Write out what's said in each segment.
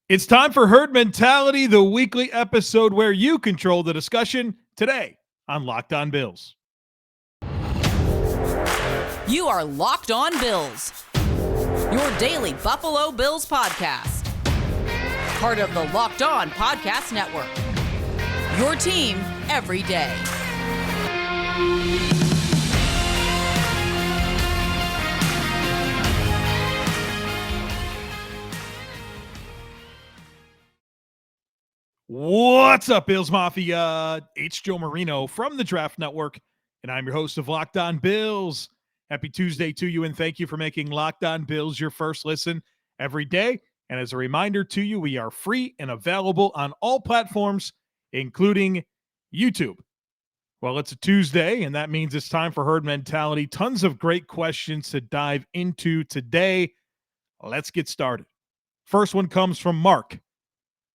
It's time for Herd Mentality, the weekly episode where you control the discussion today on Locked On Bills. You are Locked On Bills, your daily Buffalo Bills podcast. Part of the Locked On Podcast Network, your team every day. What's up, Bills Mafia? It's Joe Marino from the Draft Network, and I'm your host of Locked On Bills. Happy Tuesday to you, and thank you for making Locked On Bills your first listen every day. And as a reminder to you, we are free and available on all platforms, including YouTube. Well, it's a Tuesday, and that means it's time for Herd Mentality. Tons of great questions to dive into today. Let's get started. First one comes from Mark.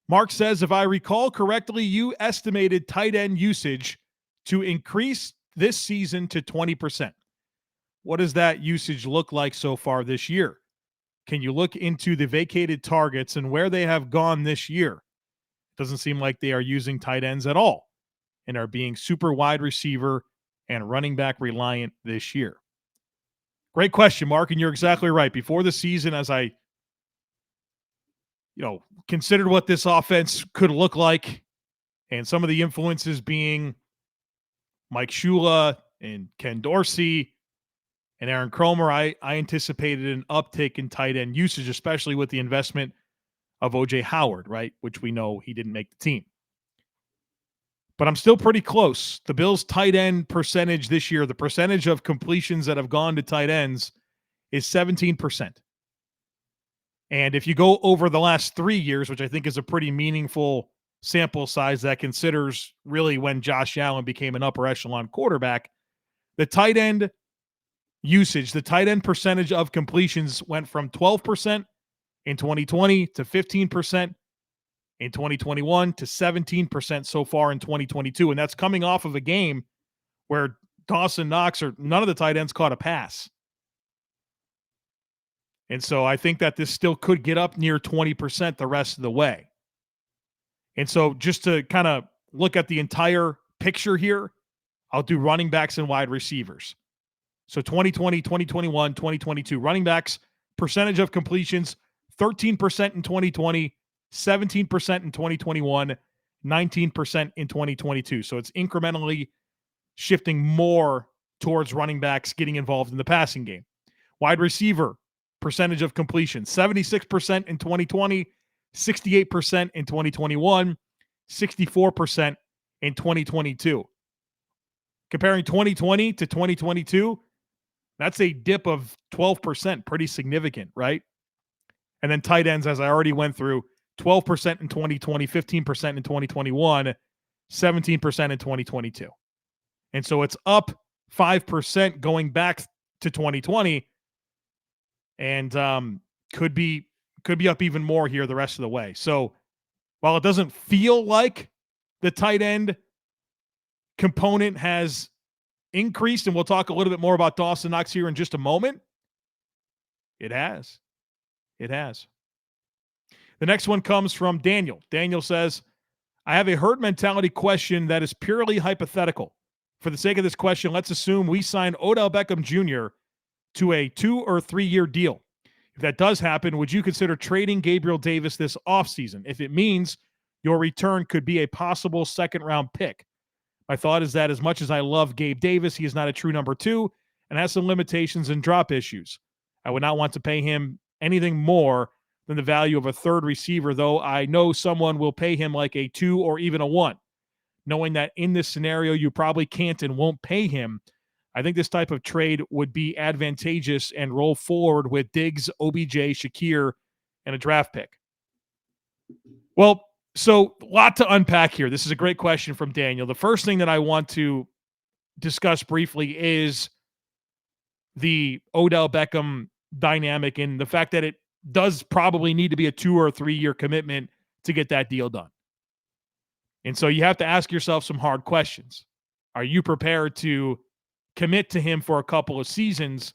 Mark says, if I recall correctly, you estimated tight end usage to increase this season to 20%. What does that usage look like so far this year? Can you look into the vacated targets and where they have gone this year? It doesn't seem like they are using tight ends at all and are being super wide receiver and running back reliant this year. Great question, Mark, and you're exactly right. Before the season, as I considered what this offense could look like, and some of the influences being Mike Shula and Ken Dorsey and Aaron Cromer, I anticipated an uptick in tight end usage, especially with the investment of O.J. Howard, right, which we know he didn't make the team. But I'm still pretty close. The Bills' tight end percentage this year, the percentage of completions that have gone to tight ends is 17%. And if you go over the last 3 years, which I think is a pretty meaningful sample size that considers really when Josh Allen became an upper echelon quarterback, the tight end usage, the tight end percentage of completions went from 12% in 2020 to 15% in 2021 to 17% so far in 2022. And that's coming off of a game where Dawson Knox or none of the tight ends caught a pass. And so I think that this still could get up near 20% the rest of the way. And so just to kind of look at the entire picture here, I'll do running backs and wide receivers. So 2020, 2021, 2022, running backs, percentage of completions, 13% in 2020, 17% in 2021, 19% in 2022. So it's incrementally shifting more towards running backs getting involved in the passing game. Wide receiver, percentage of completion, 76% in 2020, 68% in 2021, 64% in 2022. Comparing 2020 to 2022, that's a dip of 12%, pretty significant, right? And then tight ends, as I already went through, 12% in 2020, 15% in 2021, 17% in 2022. And so it's up 5% going back to 2020. And could be up even more here the rest of the way. So while it doesn't feel like the tight end component has increased, and we'll talk a little bit more about Dawson Knox here in just a moment, it has. It has. The next one comes from Daniel. Daniel says, I have a herd mentality question that is purely hypothetical. For the sake of this question, let's assume we sign Odell Beckham Jr. to a 2 or 3 year deal. If that does happen, would you consider trading Gabriel Davis this offseason if it means your return could be a possible second-round pick? My thought is that as much as I love Gabe Davis, he is not a true number 2 and has some limitations and drop issues. I would not want to pay him anything more than the value of a third receiver, though I know someone will pay him like a 2 or even a 1. Knowing that in this scenario you probably can't and won't pay him, I think this type of trade would be advantageous and roll forward with Diggs, OBJ, Shakir, and a draft pick. Well, so a lot to unpack here. This is a great question from Daniel. The first thing that I want to discuss briefly is the Odell Beckham dynamic and the fact that it does probably need to be a 2 or 3 year commitment to get that deal done. And so you have to ask yourself some hard questions. Are you prepared to commit to him for a couple of seasons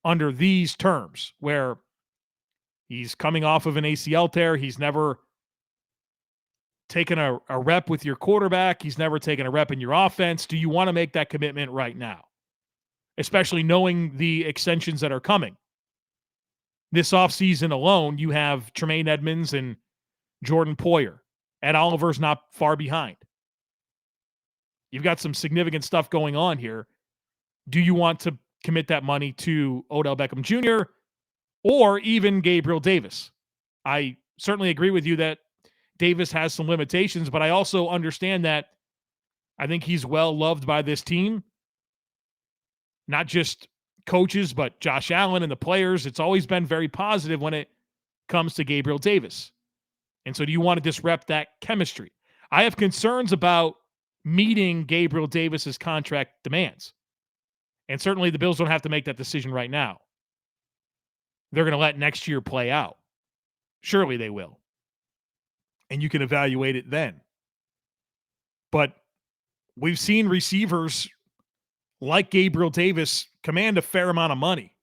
under these terms where He's coming off of an ACL tear. He's never taken a rep with your quarterback. He's never taken a rep in your offense. Do you want to make that commitment right now? Especially knowing the extensions that are coming. This offseason alone, you have Tremaine Edmunds and Jordan Poyer. Ed Oliver's not far behind. You've got some significant stuff going on here. Do you want to commit that money to Odell Beckham Jr. or even Gabriel Davis? I certainly agree with you that Davis has some limitations, but I also understand that I think he's well loved by this team. Not just coaches, but Josh Allen and the players. It's always been very positive when it comes to Gabriel Davis. And so do you want to disrupt that chemistry? I have concerns about meeting Gabriel Davis's contract demands. And certainly the Bills don't have to make that decision right now. They're going to let next year play out. Surely they will. And you can evaluate it then. But we've seen receivers like Gabriel Davis command a fair amount of money.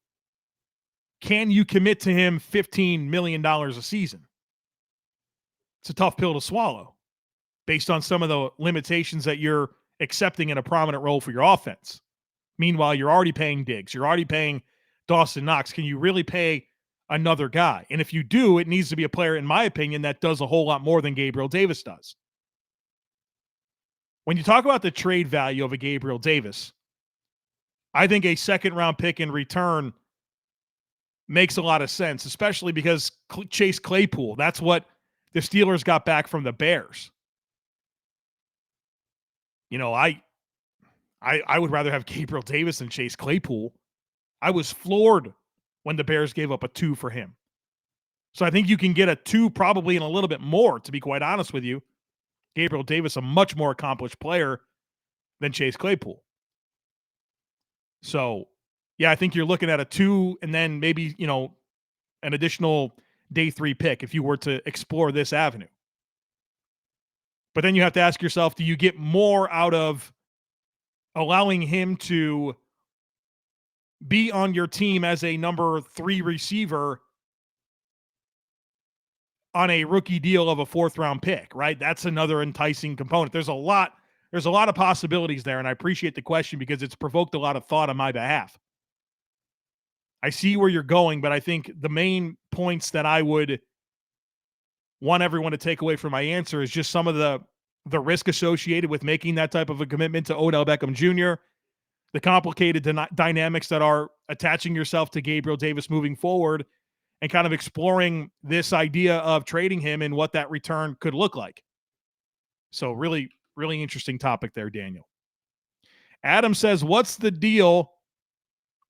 Can you commit to him $15 million a season? It's a tough pill to swallow based on some of the limitations that you're accepting in a prominent role for your offense. Meanwhile, you're already paying Diggs. You're already paying Dawson Knox. Can you really pay another guy? And if you do, it needs to be a player, in my opinion, that does a whole lot more than Gabriel Davis does. When you talk about the trade value of a Gabriel Davis, I think a second-round pick in return makes a lot of sense, especially because Chase Claypool, that's what the Steelers got back from the Bears. You know, I would rather have Gabriel Davis than Chase Claypool. I was floored when the Bears gave up a 2 for him. So I think you can get a 2 probably and a little bit more, to be quite honest with you. Gabriel Davis, a much more accomplished player than Chase Claypool. So, yeah, I think you're looking at a 2 and then maybe, you know, an additional day 3 pick if you were to explore this avenue. But then you have to ask yourself, do you get more out of allowing him to be on your team as a number 3 receiver on a rookie deal of a 4th-round pick, right? That's another enticing component. There's a lot of possibilities there, and I appreciate the question because it's provoked a lot of thought on my behalf. I see where you're going, but I think the main points that I would want everyone to take away from my answer is just some of the risk associated with making that type of a commitment to Odell Beckham Jr., the complicated dynamics that are attaching yourself to Gabriel Davis moving forward, and kind of exploring this idea of trading him and what that return could look like. So really, really interesting topic there, Daniel. Adam says, what's the deal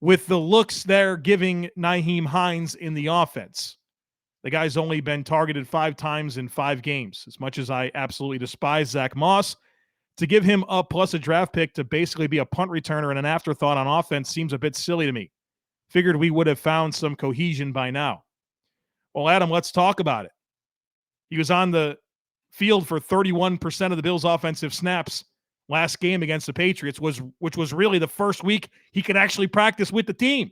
with the looks they're giving Nyheim Hines in the offense? The guy's only been targeted 5 times in 5 games. As much as I absolutely despise Zach Moss, to give him up plus a draft pick to basically be a punt returner and an afterthought on offense seems a bit silly to me. Figured we would have found some cohesion by now. Well, Adam, let's talk about it. He was on the field for 31% of the Bills' offensive snaps last game against the Patriots, which was really the first week he could actually practice with the team.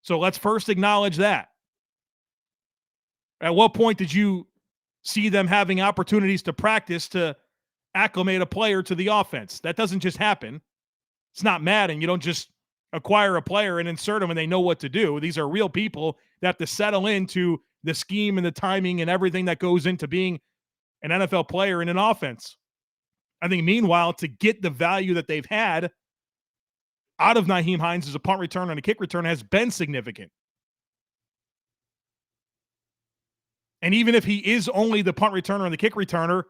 So let's first acknowledge that. At what point did you see them having opportunities to practice to acclimate a player to the offense? That doesn't just happen. It's not Madden. You don't just acquire a player and insert them and they know what to do. These are real people that have to settle into the scheme and the timing and everything that goes into being an NFL player in an offense. I think, meanwhile, to get the value that they've had out of Nahim Hines as a punt return and a kick return has been significant. And even if he is only the punt returner and the kick returner,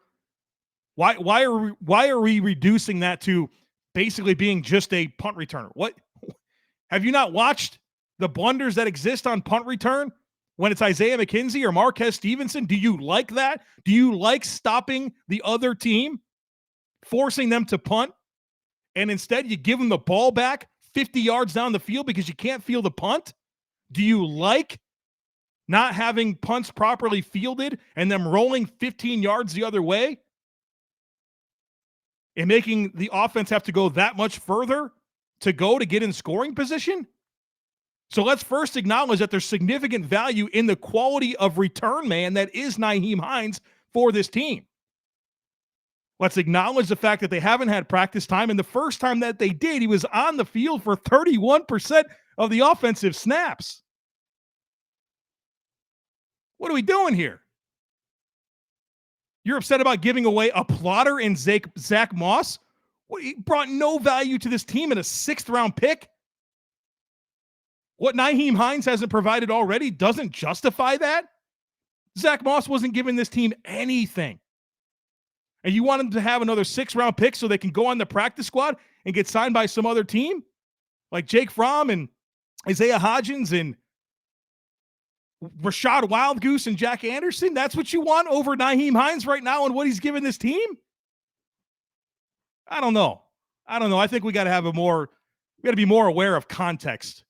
why are we reducing that to basically being just a punt returner? What have you not watched the blunders that exist on punt return when it's Isaiah McKenzie or Marquez Stevenson? Do you like that? Do you like stopping the other team, forcing them to punt, and instead you give them the ball back 50 yards down the field because you can't feel the punt? Do you like not having punts properly fielded and them rolling 15 yards the other way and making the offense have to go that much further to get in scoring position? So let's first acknowledge that there's significant value in the quality of return man that is Nyheim Hines for this team. Let's acknowledge the fact that they haven't had practice time, and the first time that they did, he was on the field for 31% of the offensive snaps. What are we doing here? You're upset about giving away a plotter in Zach Moss? He brought no value to this team in a 6th-round pick. What Nyheim Hines hasn't provided already doesn't justify that. Zach Moss wasn't giving this team anything. And you want him to have another 6th-round pick so they can go on the practice squad and get signed by some other team? Like Jake Fromm and Isaiah Hodgins and Rashad Wildgoose and Jack Anderson? That's what you want over Nyheim Hines right now and what he's given this team? I don't know. I think we got to be more aware of context.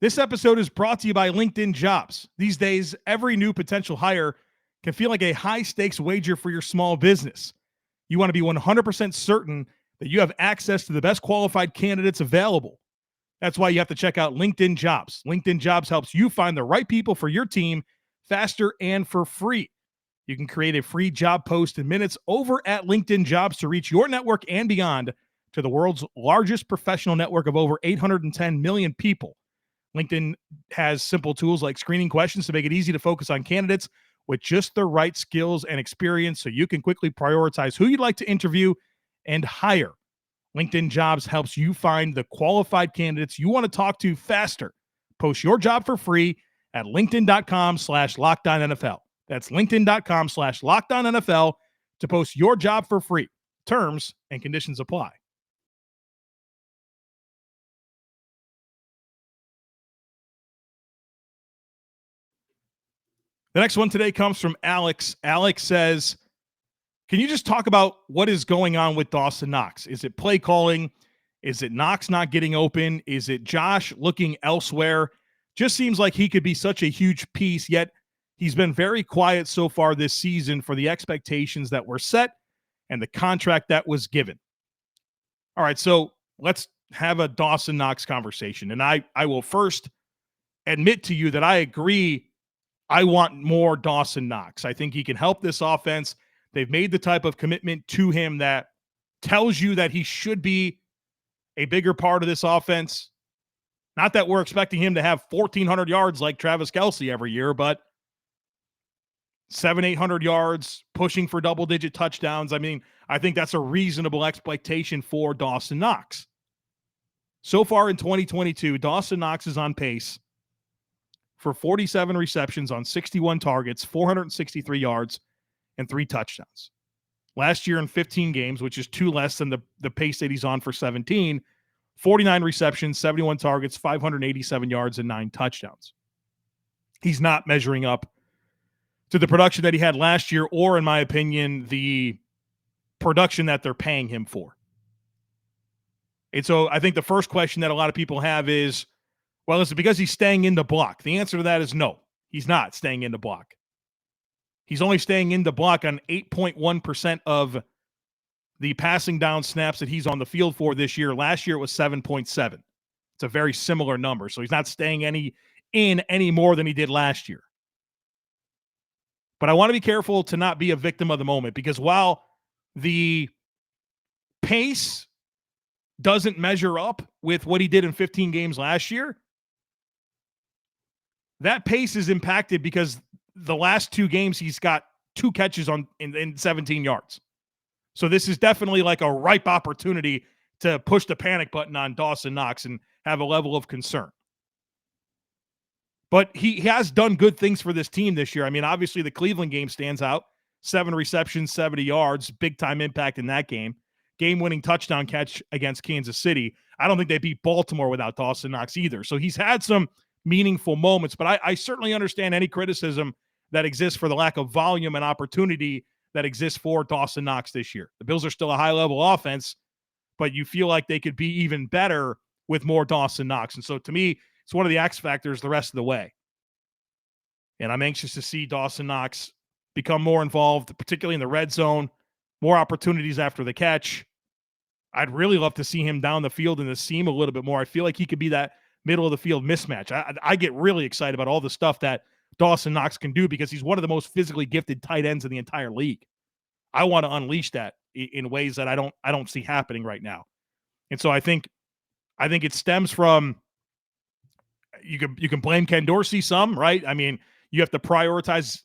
This episode is brought to you by LinkedIn Jobs. These days, every new potential hire can feel like a high-stakes wager for your small business. You want to be 100% certain that you have access to the best qualified candidates available. That's why you have to check out LinkedIn Jobs. LinkedIn Jobs helps you find the right people for your team faster and for free. You can create a free job post in minutes over at LinkedIn Jobs to reach your network and beyond to the world's largest professional network of over 810 million people. LinkedIn has simple tools like screening questions to make it easy to focus on candidates with just the right skills and experience so you can quickly prioritize who you'd like to interview and hire. LinkedIn Jobs helps you find the qualified candidates you want to talk to faster. Post your job for free at linkedin.com/LockedOnNFL. That's linkedin.com/LockedOnNFL to post your job for free. Terms and conditions apply. The next one today comes from Alex. Alex says, can you just talk about what is going on with Dawson Knox? Is it play calling? Is it Knox not getting open? Is it Josh looking elsewhere? Just seems like he could be such a huge piece, yet he's been very quiet so far this season for the expectations that were set and the contract that was given. All right, so let's have a Dawson Knox conversation. And I will first admit to you that I agree. I want more Dawson Knox. I think he can help this offense. They've made the type of commitment to him that tells you that he should be a bigger part of this offense. Not that we're expecting him to have 1,400 yards like Travis Kelce every year, but 700-800 yards, pushing for double-digit touchdowns. I mean, I think that's a reasonable expectation for Dawson Knox. So far in 2022, Dawson Knox is on pace for 47 receptions on 61 targets, 463 yards, and 3 touchdowns. Last year in 15 games, which is 2 less than the pace that he's on for 17, 49 receptions, 71 targets, 587 yards, and 9 touchdowns. He's not measuring up to the production that he had last year, or in my opinion, the production that they're paying him for. And so I think the first question that a lot of people have is, well, is it because he's staying in the block? The answer to that is no, he's not staying in the block. He's only staying in the block on 8.1% of the passing down snaps that he's on the field for this year. Last year it was 7.7. It's a very similar number. So he's not staying any more than he did last year. But I want to be careful to not be a victim of the moment, because while the pace doesn't measure up with what he did in 15 games last year, that pace is impacted because the last 2 games he's got 2 catches in 17 yards. So this is definitely like a ripe opportunity to push the panic button on Dawson Knox and have a level of concern. But he has done good things for this team this year. I mean, obviously the Cleveland game stands out. 7 receptions, 70 yards, big-time impact in that game. Game-winning touchdown catch against Kansas City. I don't think they beat Baltimore without Dawson Knox either. So he's had some meaningful moments, but I certainly understand any criticism that exists for the lack of volume and opportunity that exists for Dawson Knox this year. The Bills are still a high-level offense, but you feel like they could be even better with more Dawson Knox. And so to me, it's one of the X factors the rest of the way. And I'm anxious to see Dawson Knox become more involved, particularly in the red zone, more opportunities after the catch. I'd really love to see him down the field in the seam a little bit more. I feel like he could be that middle of the field mismatch. I get really excited about all the stuff that Dawson Knox can do because he's one of the most physically gifted tight ends in the entire league. I want to unleash that in ways that I don't see happening right now. And so I think it stems from you can blame Ken Dorsey some, right? I mean, you have to prioritize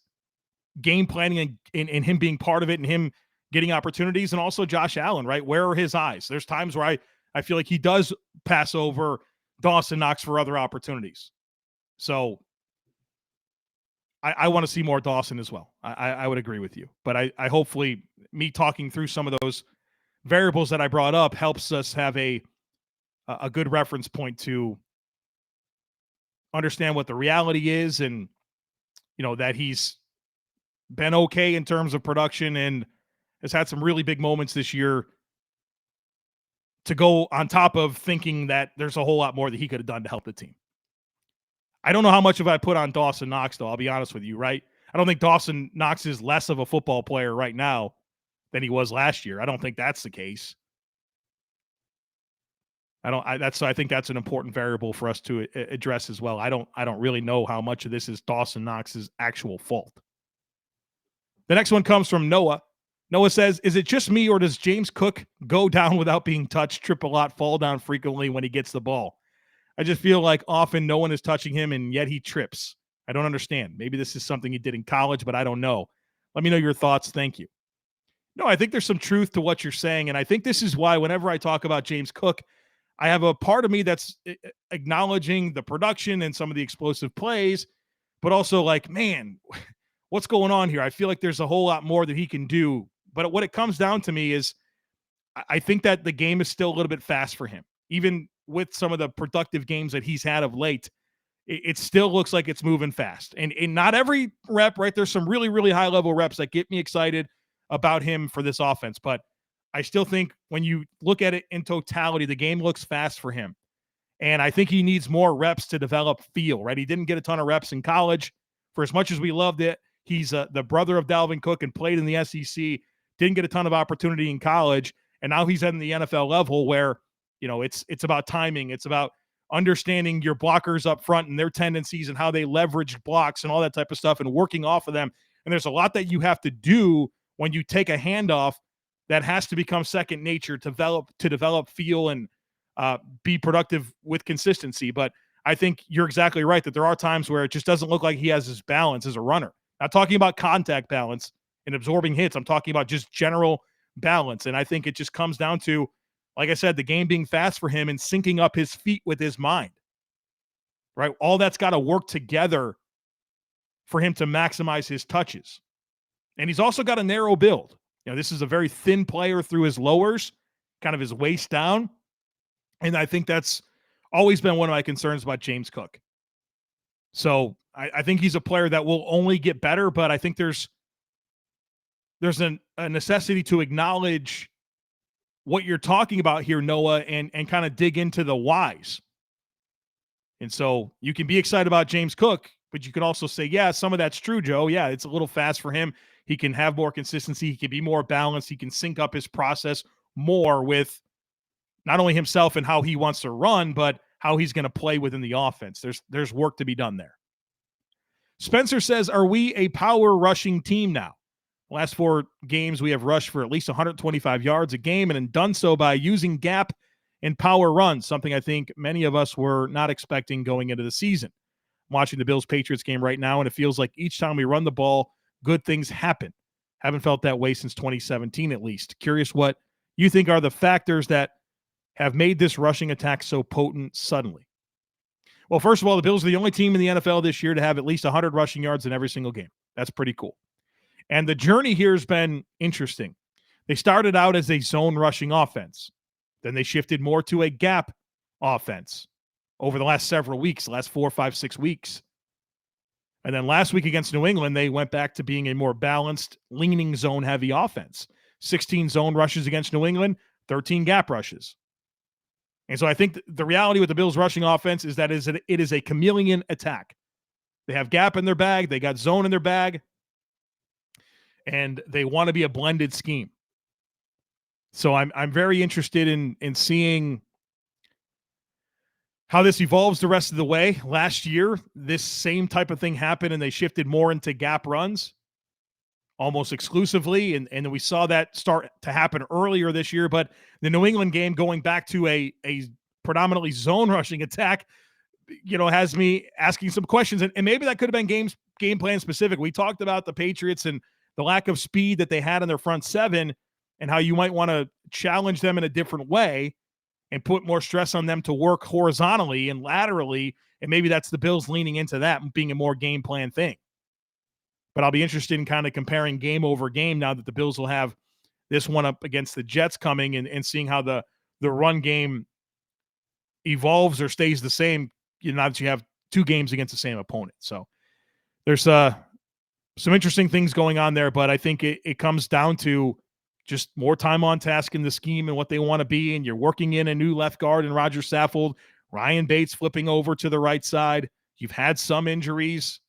game planning and him being part of it and him getting opportunities, and also Josh Allen, right? Where are his eyes? There's times where I feel like he does pass over Dawson Knox for other opportunities. So I want to see more Dawson as well. I would agree with you. But I hopefully me talking through some of those variables that I brought up helps us have a good reference point to understand what the reality is, and that he's been okay in terms of production and has had some really big moments this year, to go on top of thinking that there's a whole lot more that he could have done to help the team. I don't know how much of I put on Dawson Knox, though. I'll be honest with you, right? I don't think Dawson Knox is less of a football player right now than he was last year. I don't think that's the case. I think that's an important variable for us to address as well. I don't really know how much of this is Dawson Knox's actual fault. The next one comes from Noah. Noah says, is it just me, or does James Cook go down without being touched, trip a lot, fall down frequently when he gets the ball? I just feel like often no one is touching him, and yet he trips. I don't understand. Maybe this is something he did in college, but I don't know. Let me know your thoughts. Thank you. No, I think there's some truth to what you're saying, and I think this is why whenever I talk about James Cook, I have a part of me that's acknowledging the production and some of the explosive plays, but also like, man, what's going on here? I feel like there's a whole lot more that he can do. But what it comes down to me is I think that the game is still a little bit fast for him. Even with some of the productive games that he's had of late, it still looks like it's moving fast. And not every rep, right? There's some really, really high-level reps that get me excited about him for this offense. But I still think when you look at it in totality, the game looks fast for him. And I think he needs more reps to develop feel, right? He didn't get a ton of reps in college. For as much as we loved it, he's the brother of Dalvin Cook and played in the SEC, didn't get a ton of opportunity in college. And now he's at the NFL level where, it's about timing. It's about understanding your blockers up front and their tendencies and how they leverage blocks and all that type of stuff and working off of them. And there's a lot that you have to do when you take a handoff that has to become second nature to develop feel and be productive with consistency. But I think you're exactly right that there are times where it just doesn't look like he has his balance as a runner. Not talking about contact balance and absorbing hits. I'm talking about just general balance. And I think it just comes down to, like I said, the game being fast for him and syncing up his feet with his mind, right? All that's got to work together for him to maximize his touches. And he's also got a narrow build. This is a very thin player through his lowers, kind of his waist down. And I think that's always been one of my concerns about James Cook. So I think he's a player that will only get better, but I think there's a necessity to acknowledge what you're talking about here, Noah, and kind of dig into the whys. And so you can be excited about James Cook, but you can also say, yeah, some of that's true, Joe. Yeah, it's a little fast for him. He can have more consistency. He can be more balanced. He can sync up his process more with not only himself and how he wants to run, but how he's going to play within the offense. There's work to be done there. Spencer says, are we a power rushing team now? Last 4 games, we have rushed for at least 125 yards a game and done so by using gap and power runs, something I think many of us were not expecting going into the season. I'm watching the Bills-Patriots game right now, and it feels like each time we run the ball, good things happen. Haven't felt that way since 2017, at least. Curious what you think are the factors that have made this rushing attack so potent suddenly. Well, first of all, the Bills are the only team in the NFL this year to have at least 100 rushing yards in every single game. That's pretty cool. And the journey here has been interesting. They started out as a zone rushing offense. Then they shifted more to a gap offense over the last several weeks, the last 4, 5, 6 weeks. And then last week against New England, they went back to being a more balanced, leaning zone-heavy offense. 16 zone rushes against New England, 13 gap rushes. And so I think the reality with the Bills rushing offense is that it is a chameleon attack. They have gap in their bag. They got zone in their bag. And they want to be a blended scheme. So I'm very interested in seeing how this evolves the rest of the way. Last year, this same type of thing happened, and they shifted more into gap runs almost exclusively. And we saw that start to happen earlier this year. But the New England game, going back to a predominantly zone rushing attack, has me asking some questions. And maybe that could have been game plan specific. We talked about the Patriots and the lack of speed that they had in their front seven and how you might want to challenge them in a different way and put more stress on them to work horizontally and laterally. And maybe that's the Bills leaning into that and being a more game plan thing. But I'll be interested in kind of comparing game over game now that the Bills will have this one up against the Jets coming and seeing how the run game evolves or stays the same, now that you have two games against the same opponent. So there's some interesting things going on there, but I think it comes down to just more time on task in the scheme and what they want to be. And you're working in a new left guard in Roger Saffold, Ryan Bates flipping over to the right side. You've had some injuries.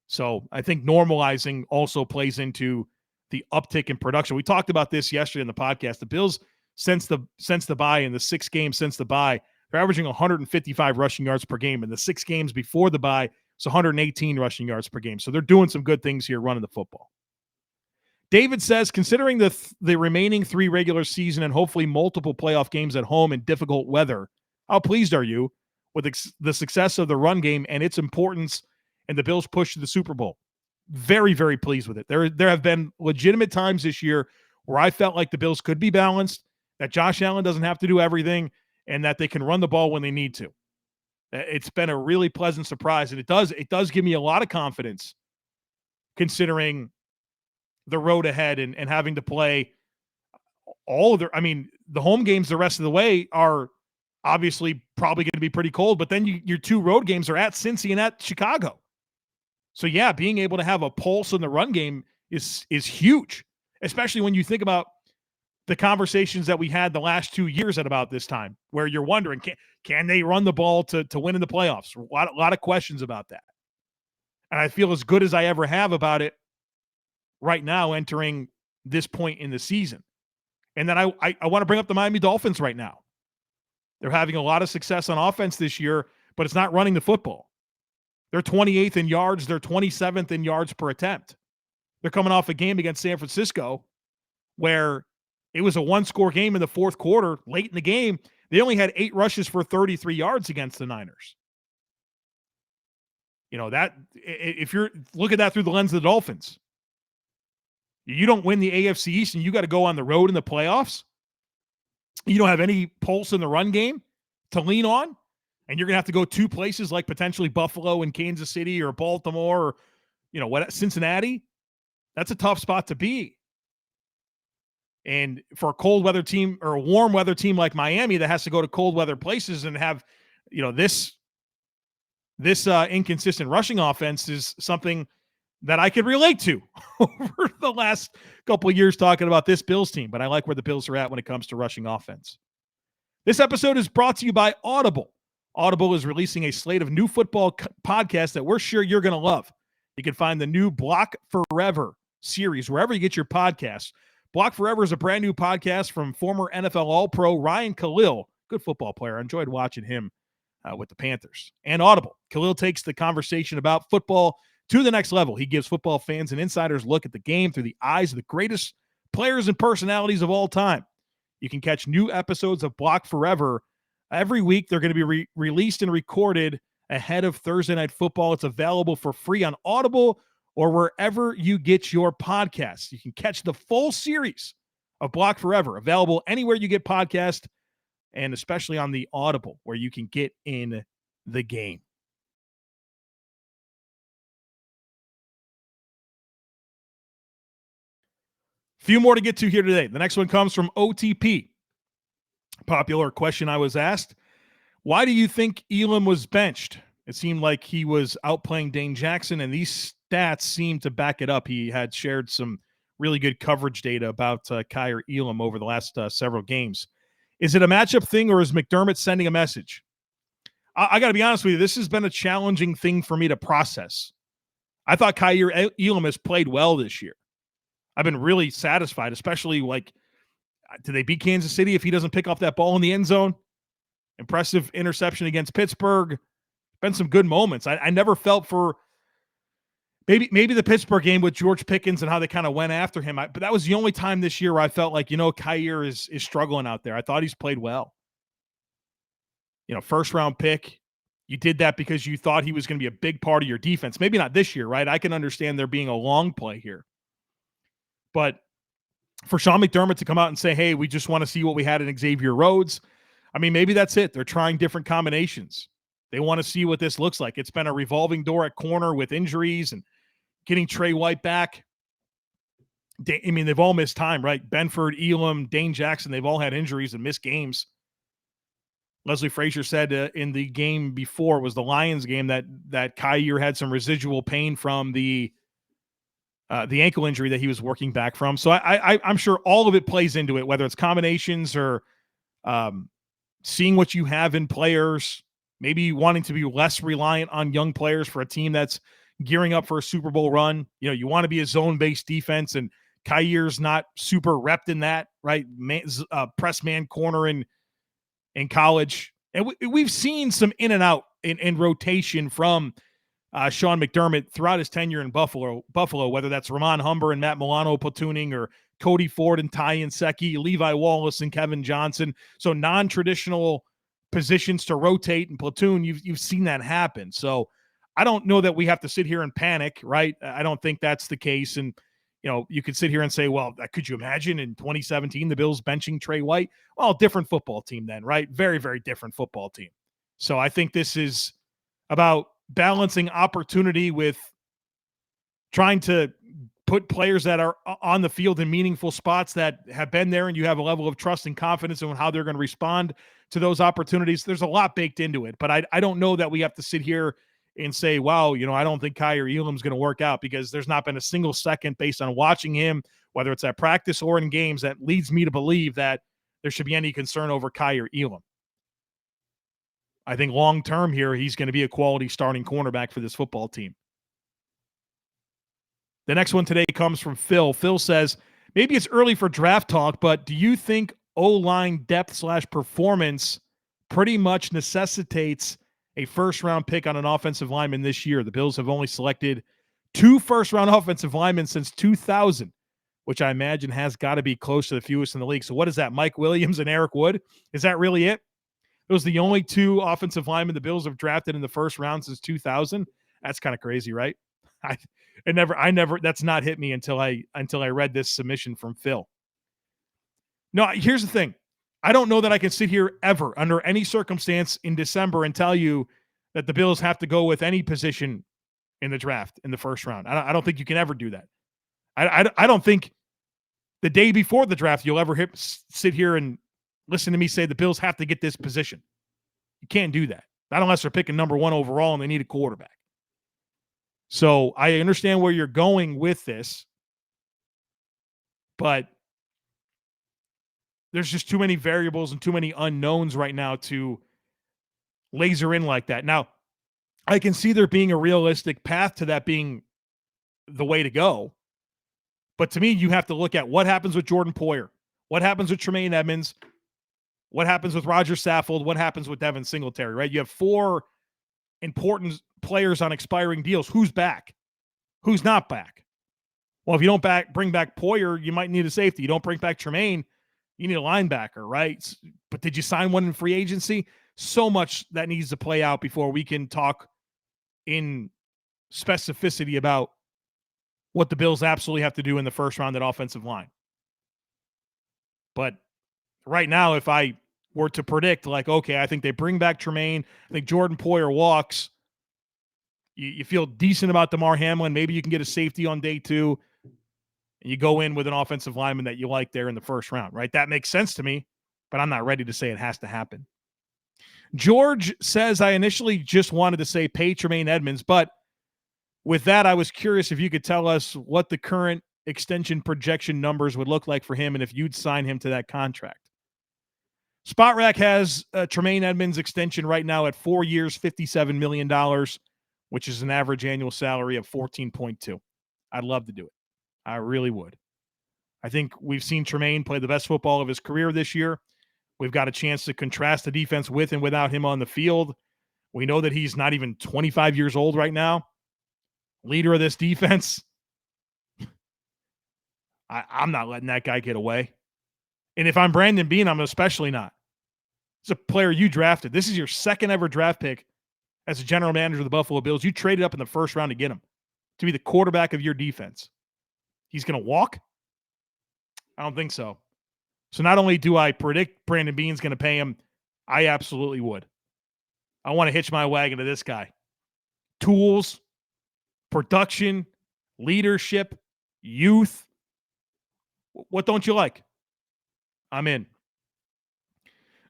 So I think normalizing also plays into the uptick in production. We talked about this yesterday in the podcast. The Bills, since the bye, in the 6 games since the bye, they're averaging 155 rushing yards per game. In the 6 games before the bye, it's 118 rushing yards per game. So they're doing some good things here running the football. David says, considering the remaining 3 regular season and hopefully multiple playoff games at home in difficult weather, how pleased are you with the success of the run game and its importance and the Bills' push to the Super Bowl? Very, very pleased with it. There have been legitimate times this year where I felt like the Bills could be balanced, that Josh Allen doesn't have to do everything, and that they can run the ball when they need to. It's been a really pleasant surprise, and it does give me a lot of confidence considering the road ahead and having to play all of the home games the rest of the way are obviously probably going to be pretty cold, but then your 2 road games are at Cincy and at Chicago. So yeah, being able to have a pulse in the run game is huge, especially when you think about the conversations that we had the last 2 years at about this time, where you're wondering, can they run the ball to win in the playoffs? A lot of questions about that. And I feel as good as I ever have about it right now entering this point in the season. And then I want to bring up the Miami Dolphins right now. They're having a lot of success on offense this year, but it's not running the football. They're 28th in yards. They're 27th in yards per attempt. They're coming off a game against San Francisco where it was a 1-score game in the fourth quarter. Late in the game, they only had 8 rushes for 33 yards against the Niners. That if you're look at that through the lens of the Dolphins, you don't win the AFC East and you got to go on the road in the playoffs. You don't have any pulse in the run game to lean on. And you're going to have to go 2 places like potentially Buffalo and Kansas City or Baltimore or, Cincinnati. That's a tough spot to be. And for a cold weather team or a warm weather team like Miami that has to go to cold weather places and have, this inconsistent rushing offense is something that I could relate to over the last couple of years talking about this Bills team. But I like where the Bills are at when it comes to rushing offense. This episode is brought to you by Audible. Audible is releasing a slate of new football podcasts that we're sure you're going to love. You can find the new Block Forever series wherever you get your podcasts. Block Forever is a brand new podcast from former NFL All-Pro Ryan Khalil, good football player. I enjoyed watching him with the Panthers. And Audible. Khalil takes the conversation about football to the next level. He gives football fans and insiders look at the game through the eyes of the greatest players and personalities of all time. You can catch new episodes of Block Forever every week. They're going to be released and recorded ahead of Thursday Night Football. It's available for free on Audible or wherever you get your podcasts. You can catch the full series of Block Forever, available anywhere you get podcasts, and especially on the Audible, where you can get in the game. Few more to get to here today. The next one comes from OTP. Popular question I was asked: why do you think Elam was benched? It seemed like he was outplaying Dane Jackson, and these stats seem to back it up. He had shared some really good coverage data about Kaiir Elam over the last several games. Is it a matchup thing, or is McDermott sending a message? I got to be honest with you. This has been a challenging thing for me to process. I thought Kaiir Elam has played well this year. I've been really satisfied, especially Do they beat Kansas City if he doesn't pick off that ball in the end zone? Impressive interception against Pittsburgh. Been some good moments. I never felt for maybe the Pittsburgh game with George Pickens and how they kind of went after him. But that was the only time this year where I felt like, Kaiir is struggling out there. I thought he's played well. First round pick. You did that because you thought he was going to be a big part of your defense. Maybe not this year, right? I can understand there being a long play here. But for Sean McDermott to come out and say, hey, we just want to see what we had in Xavier Rhodes, I mean, maybe that's it. They're trying different combinations. They want to see what this looks like. It's been a revolving door at corner with injuries and getting Trey White back. I mean, they've all missed time, right? Benford, Elam, Dane Jackson, they've all had injuries and missed games. Leslie Frazier said in the game before, it was the Lions game, that Kaiir had some residual pain from the ankle injury that he was working back from. So I'm sure all of it plays into it, whether it's combinations or seeing what you have in players, maybe wanting to be less reliant on young players for a team that's gearing up for a Super Bowl run. You want to be a zone-based defense, and Kaiir's not super repped in that, right? Press man corner in college. And we've seen some in and out in rotation from Sean McDermott throughout his tenure in Buffalo, whether that's Ramon Humber and Matt Milano platooning, or Cody Ford and Ty Nsekhe, Levi Wallace and Kevin Johnson. So non-traditional positions to rotate and platoon, you've seen that happen. So I don't know that we have to sit here and panic, right? I don't think that's the case. And, you could sit here and say, well, could you imagine in 2017 the Bills benching Trey White? Well, different football team then, right? Very, very different football team. So I think this is about balancing opportunity with trying to put players that are on the field in meaningful spots that have been there, and you have a level of trust and confidence in how they're going to respond to those opportunities. There's a lot baked into it, but I don't know that we have to sit here and say, wow, I don't think Kaiir Elam's going to work out, because there's not been a single second based on watching him, whether it's at practice or in games, that leads me to believe that there should be any concern over Kaiir Elam. I think long-term here, he's going to be a quality starting cornerback for this football team. The next one today comes from Phil. Phil says, maybe it's early for draft talk, but do you think O-line depth / performance pretty much necessitates a first-round pick on an offensive lineman this year? The Bills have only selected 2 first-round offensive linemen since 2000, which I imagine has got to be close to the fewest in the league. So what is that, Mike Williams and Eric Wood? Is that really it? Those are the only 2 offensive linemen the Bills have drafted in the first round since 2000. That's kind of crazy, right? I never, that's not hit me until I read this submission from Phil. No, here's the thing. I don't know that I can sit here ever under any circumstance in December and tell you that the Bills have to go with any position in the draft in the first round. I don't think you can ever do that. I don't think the day before the draft you'll ever sit here and listen to me say the Bills have to get this position. You can't do that. Not unless they're picking number 1 overall and they need a quarterback. So I understand where you're going with this, but there's just too many variables and too many unknowns right now to laser in like that. Now, I can see there being a realistic path to that being the way to go. But to me, you have to look at what happens with Jordan Poyer, what happens with Tremaine Edmunds, what happens with Roger Saffold, what happens with Devin Singletary, right? You have 4 important players on expiring deals. Who's back? Who's not back? Well, if you don't bring back Poyer, you might need a safety. You don't bring back Tremaine, you need a linebacker, right? But did you sign one in free agency? So much that needs to play out before we can talk in specificity about what the Bills absolutely have to do in the first round at offensive line. But right now, if I were to predict, like, okay, I think they bring back Tremaine, I think Jordan Poyer walks, you feel decent about DeMar Hamlin, maybe you can get a safety on day 2, and you go in with an offensive lineman that you like there in the first round, right? That makes sense to me, but I'm not ready to say it has to happen. George says, I initially just wanted to say pay Tremaine Edmunds, but with that, I was curious if you could tell us what the current extension projection numbers would look like for him and if you'd sign him to that contract. SpotRack has Tremaine Edmunds' extension right now at 4 years, $57 million, which is an average annual salary of $14.2. I'd love to do it. I really would. I think we've seen Tremaine play the best football of his career this year. We've got a chance to contrast the defense with and without him on the field. We know that he's not even 25 years old right now. Leader of this defense. I'm not letting that guy get away. And if I'm Brandon Beane, I'm especially not. It's a player you drafted. This is your second ever draft pick as a general manager of the Buffalo Bills. You traded up in the first round to get him to be the quarterback of your defense. He's going to walk? I don't think so. So not only do I predict Brandon Beane's going to pay him, I absolutely would. I want to hitch my wagon to this guy. Tools, production, leadership, youth. What don't you like? I'm in.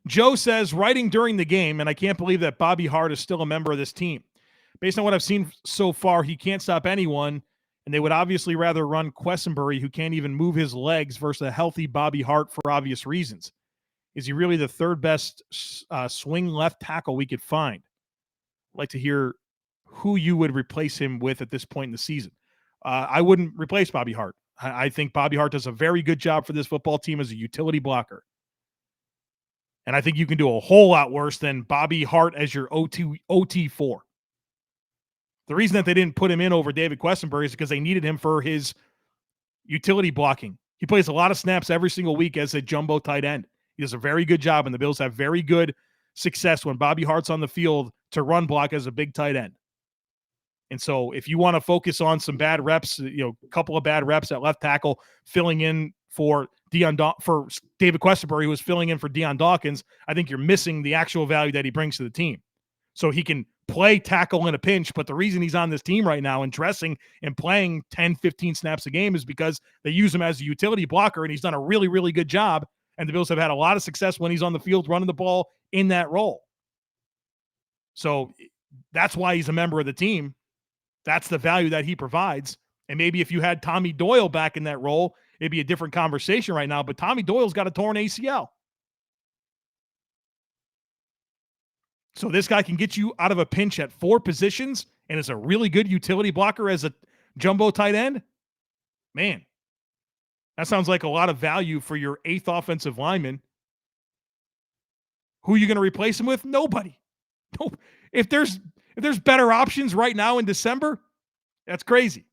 Joe says, writing during the game, and I can't believe that Bobby Hart is still a member of this team. Based on what I've seen so far, he can't stop anyone, and they would obviously rather run Quessenberry, who can't even move his legs, versus a healthy Bobby Hart for obvious reasons. Is he really the third best swing left tackle we could find? I'd like to hear who you would replace him with at this point in the season. I wouldn't replace Bobby Hart. I think Bobby Hart does a very good job for this football team as a utility blocker. And I think you can do a whole lot worse than Bobby Hart as your OT4. The reason that they didn't put him in over David Quessenberry is because they needed him for his utility blocking. He plays a lot of snaps every single week as a jumbo tight end. He does a very good job, and the Bills have very good success when Bobby Hart's on the field to run block as a big tight end. And so if you want to focus on some bad reps, a couple of bad reps at left tackle, filling in for for David Quessenberry, who was filling in for Deion Dawkins, I think you're missing the actual value that he brings to the team. So he can play tackle in a pinch, but the reason he's on this team right now and dressing and playing 10, 15 snaps a game is because they use him as a utility blocker, and he's done a really, really good job. And the Bills have had a lot of success when he's on the field running the ball in that role. So that's why he's a member of the team. That's the value that he provides. And maybe if you had Tommy Doyle back in that role, it'd be a different conversation right now. But Tommy Doyle's got a torn ACL. So this guy can get you out of a pinch at 4 positions and is a really good utility blocker as a jumbo tight end. Man, that sounds like a lot of value for your 8th offensive lineman. Who are you going to replace him with? Nobody. No. If there's better options right now in December, that's crazy.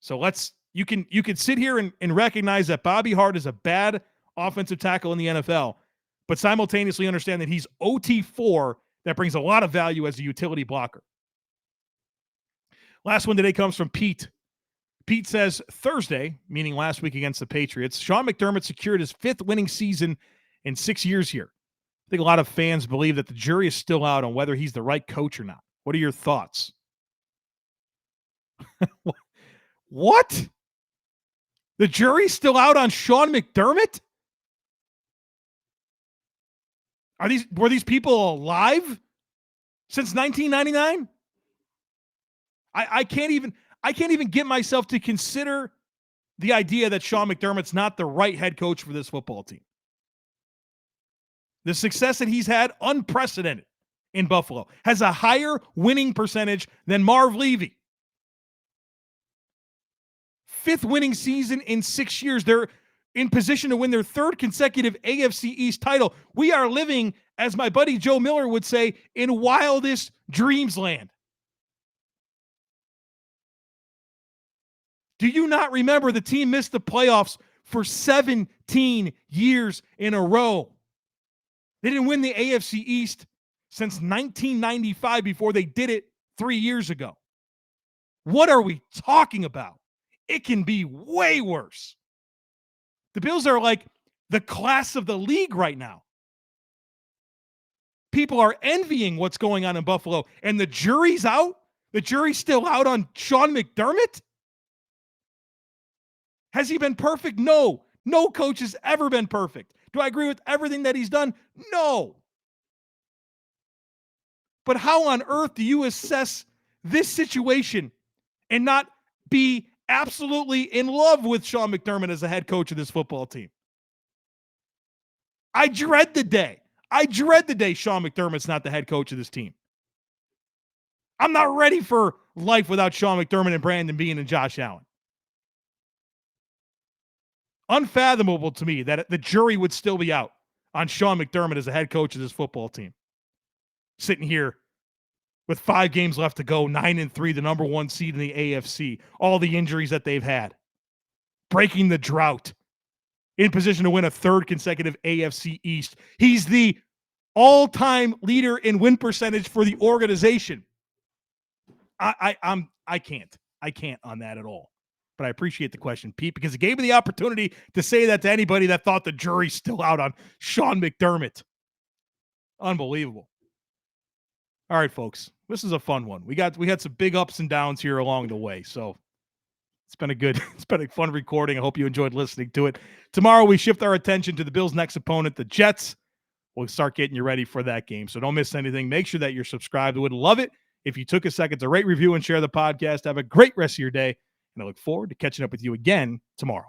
So you can sit here and recognize that Bobby Hart is a bad offensive tackle in the NFL, but simultaneously understand that he's OT4 that brings a lot of value as a utility blocker. Last one today comes from Pete. Pete says, Thursday, meaning last week against the Patriots, Sean McDermott secured his 5th winning season in 6 years here. I think a lot of fans believe that the jury is still out on whether he's the right coach or not. What are your thoughts? What? The jury's still out on Sean McDermott? Were these people alive since 1999? I can't even get myself to consider the idea that Sean McDermott's not the right head coach for this football team. The success that he's had, unprecedented in Buffalo, has a higher winning percentage than Marv Levy. 5th winning season in 6 years. They're in position to win their 3rd consecutive AFC East title. We are living, as my buddy Joe Miller would say, in wildest dreams land. Do you not remember the team missed the playoffs for 17 years in a row? They didn't win the AFC East since 1995 before they did it 3 years ago. What are we talking about? It can be way worse. The Bills are like the class of the league right now. People are envying what's going on in Buffalo, and the jury's out? The jury's still out on Sean McDermott? Has he been perfect? No. No coach has ever been perfect. Do I agree with everything that he's done? No. But how on earth do you assess this situation and not be absolutely in love with Sean McDermott as the head coach of this football team? I dread the day Sean McDermott's not the head coach of this team. I'm not ready for life without Sean McDermott and Brandon Beane and Josh Allen. unfathomable to me that the jury would still be out on Sean McDermott as the head coach of this football team. Sitting here with 5 games left to go, 9-3, the number 1 seed in the AFC, all the injuries that they've had, breaking the drought, in position to win a 3rd consecutive AFC East. He's the all-time leader in win percentage for the organization. I can't on that at all. But I appreciate the question, Pete, because it gave me the opportunity to say that to anybody that thought the jury's still out on Sean McDermott. Unbelievable. All right, folks, this is a fun one. We had some big ups and downs here along the way, so it's been a fun recording. I hope you enjoyed listening to it. Tomorrow we shift our attention to the Bills' next opponent, the Jets. We'll start getting you ready for that game, so don't miss anything. Make sure that you're subscribed. I would love it if you took a second to rate, review, and share the podcast. Have a great rest of your day, and I look forward to catching up with you again tomorrow.